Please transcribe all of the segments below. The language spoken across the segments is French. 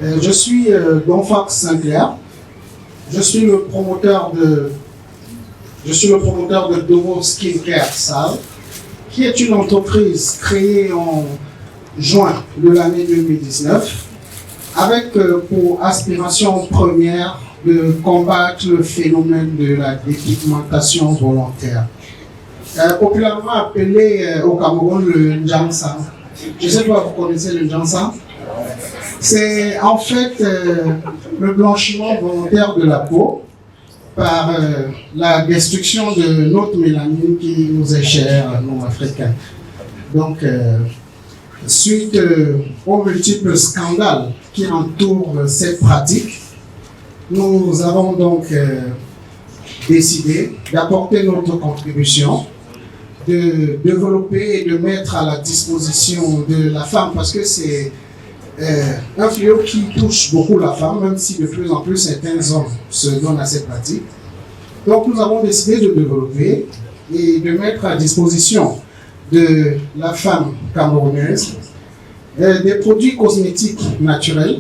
Je suis Don Fox Sinclair. Je suis le promoteur de Dovo Skincare Sal, qui est une entreprise créée en juin de l'année 2019 avec pour aspiration première de combattre le phénomène de la dépigmentation volontaire, populairement appelé au Cameroun le Njansa. Je ne sais pas, vous connaissez le Njansa? C'est en fait le blanchiment volontaire de la peau par la destruction de notre mélanine qui nous est chère, nous Africains. Donc, suite aux multiples scandales qui entourent cette pratique, nous avons donc décidé d'apporter notre contribution, de développer et de mettre à la disposition de la femme, parce que c'est un fléau qui touche beaucoup la femme, même si de plus en plus certains hommes se donnent à cette pratique. Donc nous avons décidé de développer et de mettre à disposition de la femme camerounaise des produits cosmétiques naturels.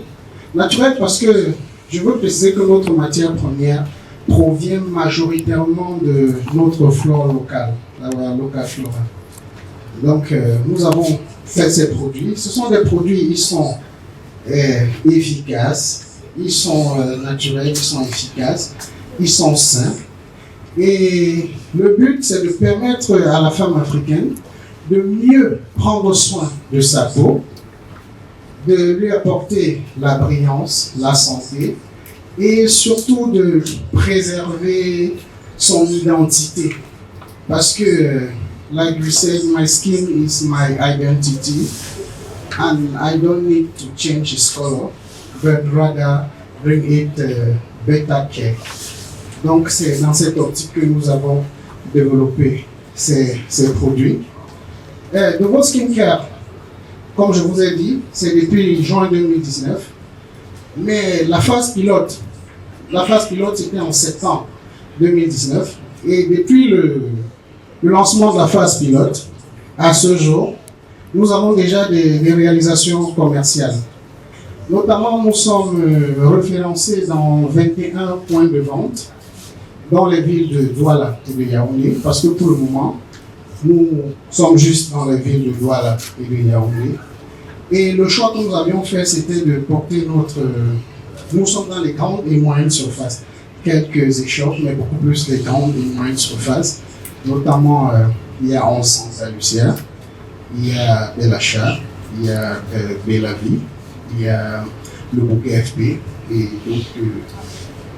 Naturels parce que je veux préciser que notre matière première provient majoritairement de notre flore locale, la local flora. Donc nous avons fait ces produits. Ce sont des produits, ils sont efficaces, ils sont naturels, ils sont efficaces, ils sont sains. Et le but, c'est de permettre à la femme africaine de mieux prendre soin de sa peau, de lui apporter la brillance, la santé, et surtout de préserver son identité. Parce que, like you said, my skin is my identity, and I don't need to change its color, but rather bring it better care. Donc, c'est dans cette optique que nous avons développé ces produits. Dovo Skincare, comme je vous ai dit, c'est depuis juin 2019. Mais la phase pilote c'était en septembre 2019. Et depuis le lancement de la phase pilote, à ce jour, nous avons déjà des réalisations commerciales. Notamment, nous sommes référencés dans 21 points de vente dans les villes de Douala et de Yaoundé, parce que pour le moment, nous sommes juste dans les villes de Douala et de Yaoundé. Et le choix que nous avions fait, c'était de porter nous sommes dans les grandes et moyennes surfaces. Quelques échoppes, mais beaucoup plus les grandes et moyennes surfaces. Notamment, il y a 11 Saint-Lucia, il y a Belacha, il y a Belavie, il y a le bouquet FP et d'autres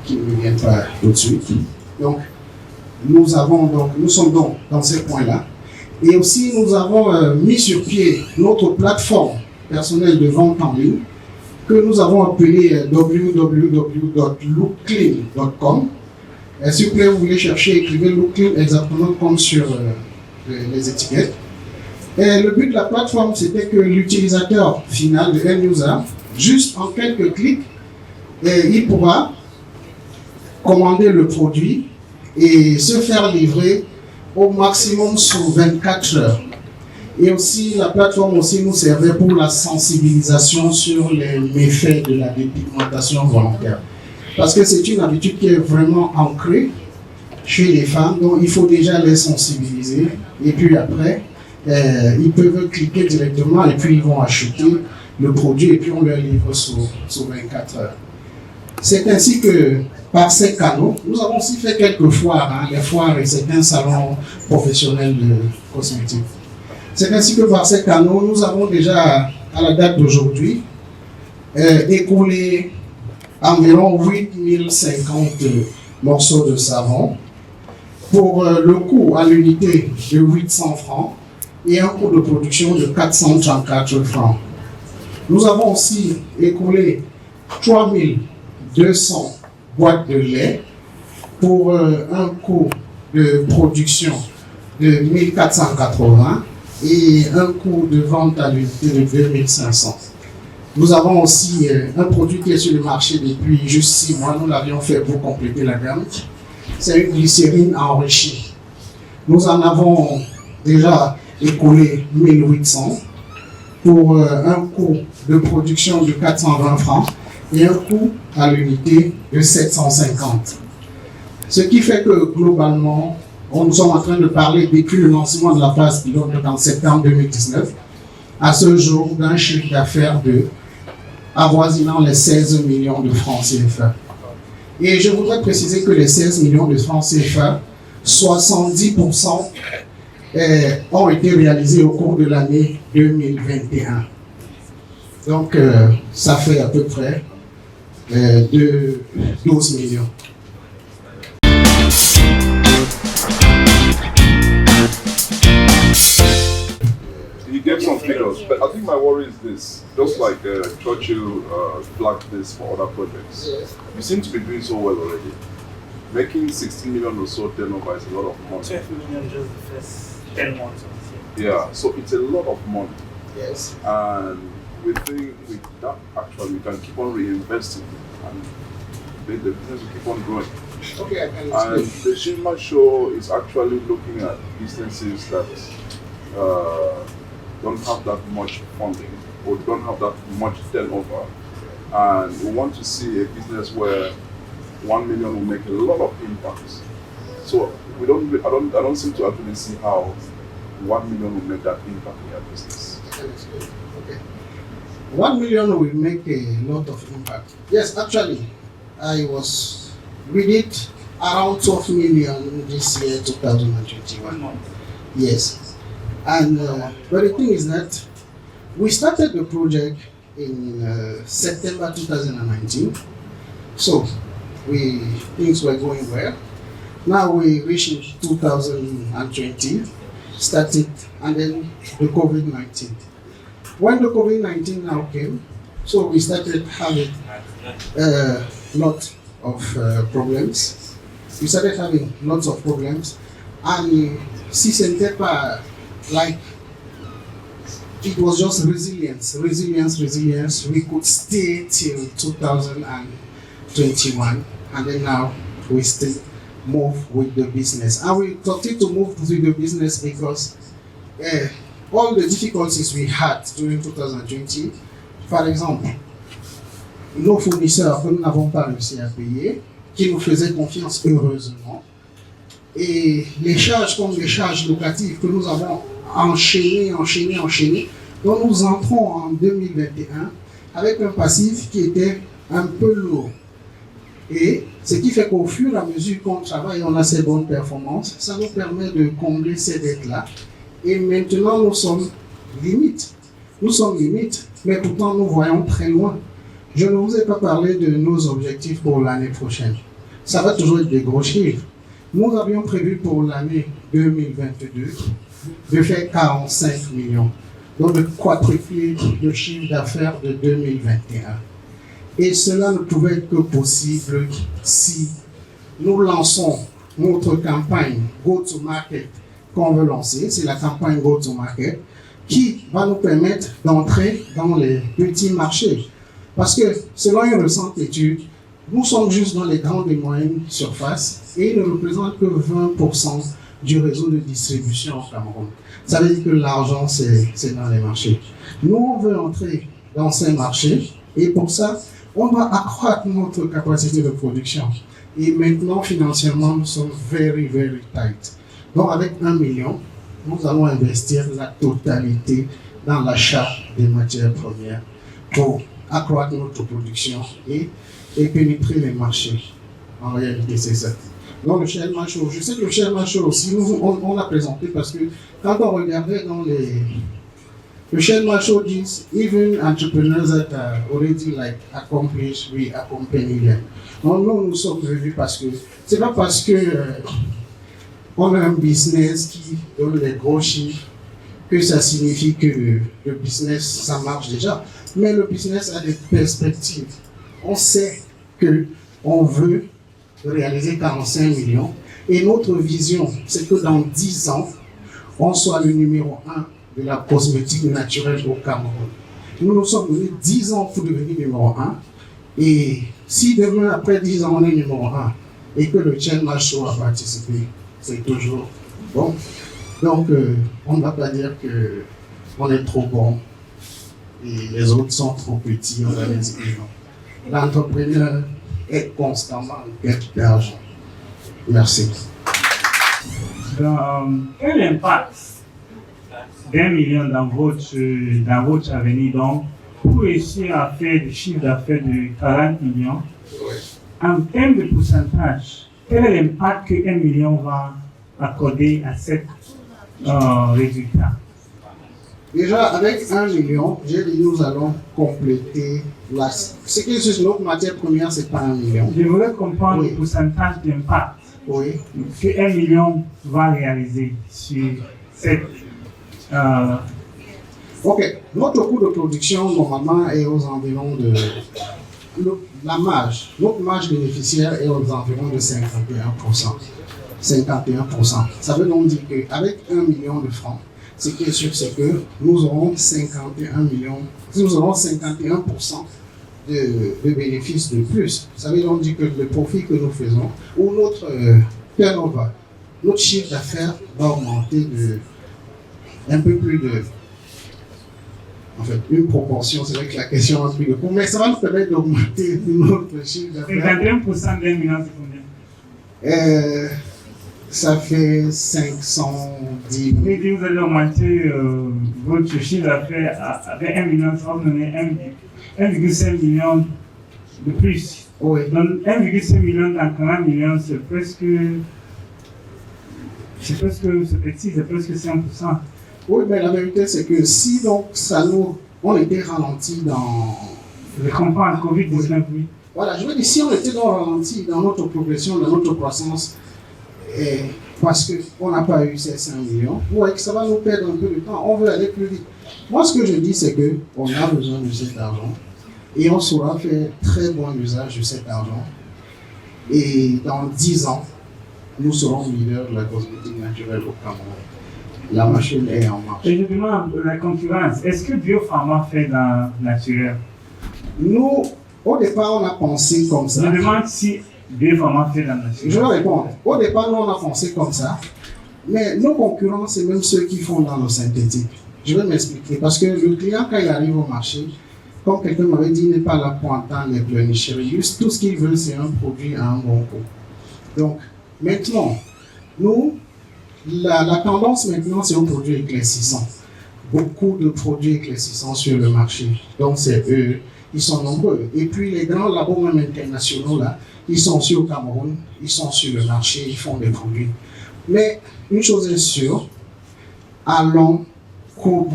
qui ne me viennent pas tout de suite. Donc, nous sommes donc dans ces points-là. Et aussi, nous avons mis sur pied notre plateforme personnelle de vente en ligne que nous avons appelée www.lookclean.com. S'il vous plaît, vous voulez chercher, écrivez Lookclean exactement comme sur les étiquettes. Et le but de la plateforme, c'était que l'utilisateur final, le end-user, juste en quelques clics, il pourra commander le produit et se faire livrer au maximum sous 24 heures. Et aussi, la plateforme aussi nous servait pour la sensibilisation sur les méfaits de la dépigmentation volontaire. Parce que c'est une habitude qui est vraiment ancrée chez les femmes, donc il faut déjà les sensibiliser. Et puis après, ils peuvent cliquer directement et puis ils vont acheter le produit et puis on leur livre sous 24 heures. C'est ainsi que, par ces canaux, nous avons aussi fait quelques foires, des foires et certains salons professionnels de cosmétiques. C'est ainsi que par ces canaux, nous avons déjà, à la date d'aujourd'hui, écoulé environ 8050 morceaux de savon pour le coût à l'unité de 800 francs et un coût de production de 434 francs. Nous avons aussi écoulé 3200 boîtes de lait pour un coût de production de 1480 et un coût de vente à l'unité de 2500. Nous avons aussi un produit qui est sur le marché depuis juste 6 mois. Nous l'avions fait pour compléter la gamme. C'est une glycérine enrichie. Nous en avons déjà écoulé 1800 pour un coût de production de 420 francs et un coût à l'unité de 750. Ce qui fait que globalement, nous sommes en train de parler depuis le lancement de la phase pilote en septembre 2019, à ce jour d'un chiffre d'affaires avoisinant les 16 millions de francs CFA. Et je voudrais préciser que les 16 millions de francs CFA, 70% ont été réalisés au cours de l'année 2021. Donc, ça fait à peu près de 12 millions. You gave some figures, but I think my worry is this. Just like Churchill flagged this for other projects, you seem to be doing so well already. Making 16 million or so turnover is a lot of money. 12 million just the first 10 months of the year. Yeah, so it's a lot of money. Yes. And we think with that, actually, we can keep on reinvesting and the business will keep on growing. Okay, I can And explain. the Shima Show is actually looking at businesses that don't have that much funding or don't have that much turnover. And we want to see a business where 1 million will make a lot of impact. So I don't seem to actually see how 1 million will make that impact in your business. Okay. 1 million will make a lot of impact. Yes, actually, we did around 12 million this year, 2021. Yes. And but the thing is that we started the project in September 2019. So things were going well. Now we reached 2020, started, and then the COVID-19. When the COVID-19 now came, so we started having a lot of problems. We started having lots of problems, and si ce n'était pas like it was just resilience. We could stay till 2021, and then now we still move with the business. And we continue to move with the business because all the difficulties we had during 2020, par exemple, nos fournisseurs que nous n'avons pas réussi à payer, qui nous faisaient confiance heureusement, et les charges comme les charges locatives que nous avons enchaînées, donc nous entrons en 2021 avec un passif qui était un peu lourd. Et ce qui fait qu'au fur et à mesure qu'on travaille, on a ces bonnes performances, ça nous permet de combler ces dettes-là. Et maintenant, nous sommes limite, mais pourtant nous voyons très loin. Je ne vous ai pas parlé de nos objectifs pour l'année prochaine. Ça va toujours être des gros chiffres. Nous avions prévu pour l'année 2022 de faire 45 millions, donc de quadrupler le chiffre d'affaires de 2021. Et cela ne pouvait être que possible si nous lançons notre campagne Go to Market qu'on veut lancer. C'est la campagne Go to Market qui va nous permettre d'entrer dans les petits marchés. Parce que selon une récente étude, nous sommes juste dans les grandes et moyennes surfaces et ils ne représentent que 20% du réseau de distribution au Cameroun. Ça veut dire que l'argent, c'est dans les marchés. Nous, on veut entrer dans ces marchés et pour ça, on doit accroître notre capacité de production. Et maintenant, financièrement, nous sommes very, very tight. Donc, avec 1 million, nous allons investir la totalité dans l'achat des matières premières pour accroître notre production et pénétrer les marchés. En réalité, c'est ça. Donc, le Shelma Show, je sais que le Shelma Show aussi, on l'a présenté parce que quand on regardait dans le Shelma Show dit, even entrepreneurs that are already like accomplished, we accompany them. Donc, nous sommes venus parce que, c'est pas parce que on a un business qui donne des gros chiffres que ça signifie que le business, ça marche déjà. Mais le business a des perspectives. On sait qu'on veut réaliser 45 millions. Et notre vision, c'est que dans 10 ans, on soit le numéro 1 de la cosmétique naturelle au Cameroun. Nous nous sommes donnés 10 ans pour devenir numéro 1. Et si demain, après 10 ans, on est numéro 1 et que le Shelma Show a participé, c'est toujours bon. Donc, on ne va pas dire qu'on est trop bon et les autres sont trop petits, on va les dire non. l'entrepreneur est constamment en quête d'argent. Merci. Quel impact d'1 million dans votre avenir, donc, pour réussir à faire des chiffres d'affaires de 40 millions, en termes de pourcentage, quel est l'impact que 1 million va accorder à cet résultat? Déjà, avec 1 million, j'ai dit nous allons compléter ce qui est sur notre matière première, c'est pas 1 million. Je voulais comprendre le pourcentage d'impact que 1 million va réaliser sur cette. Ok, notre coût de production normalement est aux environs de. Notre marge bénéficiaire est aux environs de 51%. 51%. Ça veut donc dire qu'avec 1 million de francs, ce qui est sûr, c'est que nous aurons 51 millions, nous aurons 51% de bénéfices de plus. Ça veut donc dire que le profit que nous faisons, ou notre turnover, notre chiffre d'affaires va augmenter de un peu plus de, en fait, une proportion, c'est vrai que la question est plus de combien, mais ça va nous permettre d'augmenter notre chiffre d'affaires. 51% d'1 million, c'est combien? Ça fait 510 000. Et vous allez augmenter votre chiffre d'affaires avec 1 million, ça va vous donner 1,5 million de plus. Oui. Donc 1,5 million dans 40 millions, c'est presque petit, c'est presque 5%. Oui, mais la vérité, c'est que si donc on était ralenti dans. Je comprends, le Covid-19, oui. Voilà, je veux dire, si on était ralenti dans notre progression, dans notre croissance, parce qu'on n'a pas eu ces 5 millions, ouais, que ça va nous perdre un peu de temps, on veut aller plus vite. Moi, ce que je dis, c'est qu'on a besoin de cet argent et on saura faire très bon usage de cet argent. Et dans 10 ans, nous serons leaders de la cosmétique naturelle au Cameroun. La machine est en marche. Et je demande la concurrence. Est-ce que Biopharma fait dans naturel? Nous, au départ, on a pensé comme ça. Je demande si Biopharma fait dans naturel. Je vais répondre. Au départ, nous, on a pensé comme ça. Mais nos concurrents, c'est même ceux qui font dans le synthétique. Je vais m'expliquer. Parce que le client, quand il arrive au marché, comme quelqu'un m'avait dit, il n'est pas là pour entendre les pleurnicheries. Juste tout ce qu'il veut, c'est un produit à un bon coût. Donc, maintenant, nous, la tendance maintenant, c'est aux produits éclaircissants. Beaucoup de produits éclaircissants sur le marché. Donc, c'est eux, ils sont nombreux. Et puis, les grands labos même internationaux, là, ils sont aussi au Cameroun, ils sont sur le marché, ils font des produits. Mais une chose est sûre, à court,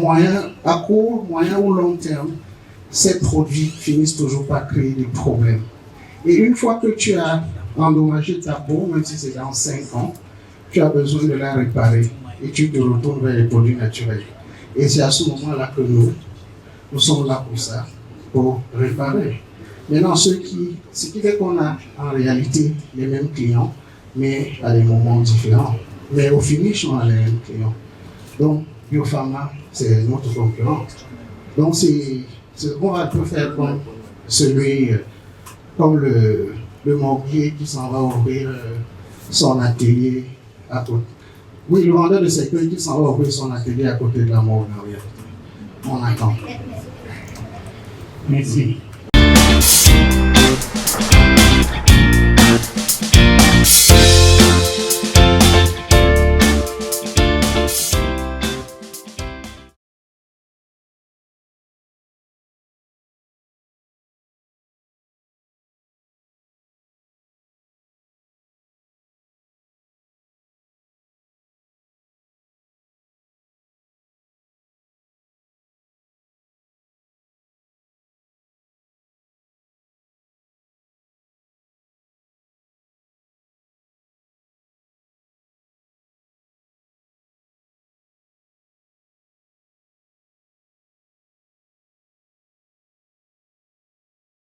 moyen ou long terme, ces produits finissent toujours par créer des problèmes. Et une fois que tu as endommagé ta peau, même si c'est dans 5 ans, tu as besoin de la réparer et tu te retournes vers les produits naturels. Et c'est à ce moment-là que nous sommes là pour ça, pour réparer. Maintenant, ce qui fait qu'on a en réalité les mêmes clients, mais à des moments différents. Mais au finish, on a les mêmes clients. Donc, Biopharma, c'est notre concurrent. Donc, on va tout faire comme comme le morguier qui s'en va ouvrir son atelier à côté. Oui, le vendeur de cercueil qui s'en va ouvrir son atelier à côté de la morgue. On attend. Merci.